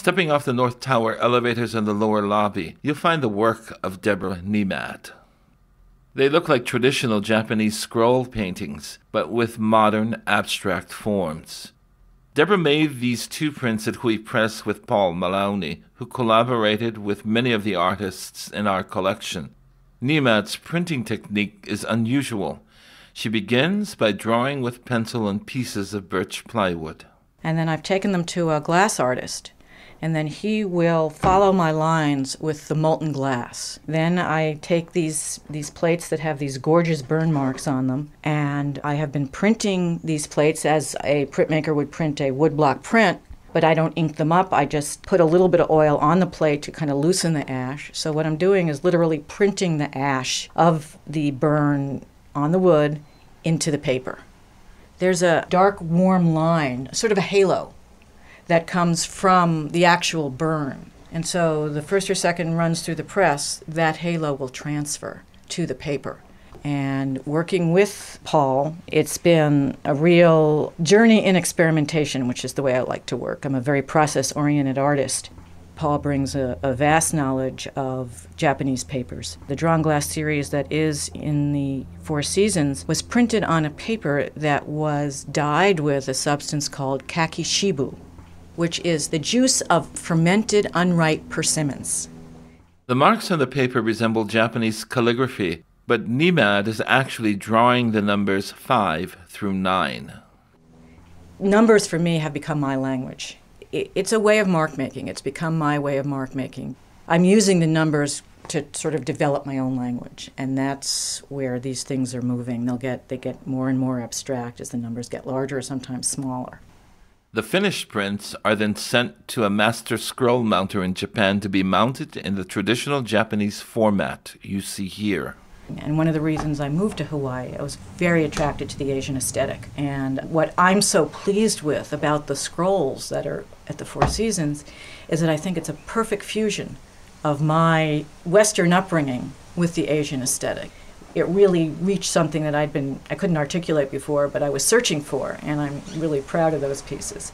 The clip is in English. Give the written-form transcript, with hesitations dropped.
Stepping off the North Tower elevators in the lower lobby, you'll find the work of Deborah Nehmad. They look like traditional Japanese scroll paintings, but with modern, abstract forms. Deborah made these two prints at Hui Press with Paul Maloney, who collaborated with many of the artists in our collection. Nehmad's printing technique is unusual. She begins by drawing with pencil and pieces of birch plywood. And then I've taken them to a glass artist, and then he will follow my lines with the molten glass. Then I take these plates that have these gorgeous burn marks on them, and I have been printing these plates as a printmaker would print a woodblock print, but I don't ink them up. I just put a little bit of oil on the plate to kind of loosen the ash. So what I'm doing is literally printing the ash of the burn on the wood into the paper. There's a dark, warm line, sort of a halo, that comes from the actual burn. And so the first or second runs through the press, that halo will transfer to the paper. And working with Paul, it's been a real journey in experimentation, which is the way I like to work. I'm a very process-oriented artist. Paul brings a vast knowledge of Japanese papers. The Drawn Glass series that is in the Four Seasons was printed on a paper that was dyed with a substance called kakishibu, which is the juice of fermented unripe persimmons. The marks on the paper resemble Japanese calligraphy, but Nehmad is actually drawing the numbers 5 through 9. Numbers for me have become my language. It's a way of mark making. It's become my way of mark making. I'm using the numbers to sort of develop my own language, and that's where these things are moving. They get more and more abstract as the numbers get larger, sometimes smaller. The finished prints are then sent to a master scroll mounter in Japan to be mounted in the traditional Japanese format you see here. And one of the reasons I moved to Hawaii, I was very attracted to the Asian aesthetic. And what I'm so pleased with about the scrolls that are at the Four Seasons is that I think it's a perfect fusion of my Western upbringing with the Asian aesthetic. It really reached something that I couldn't articulate before, but I was searching for, and I'm really proud of those pieces.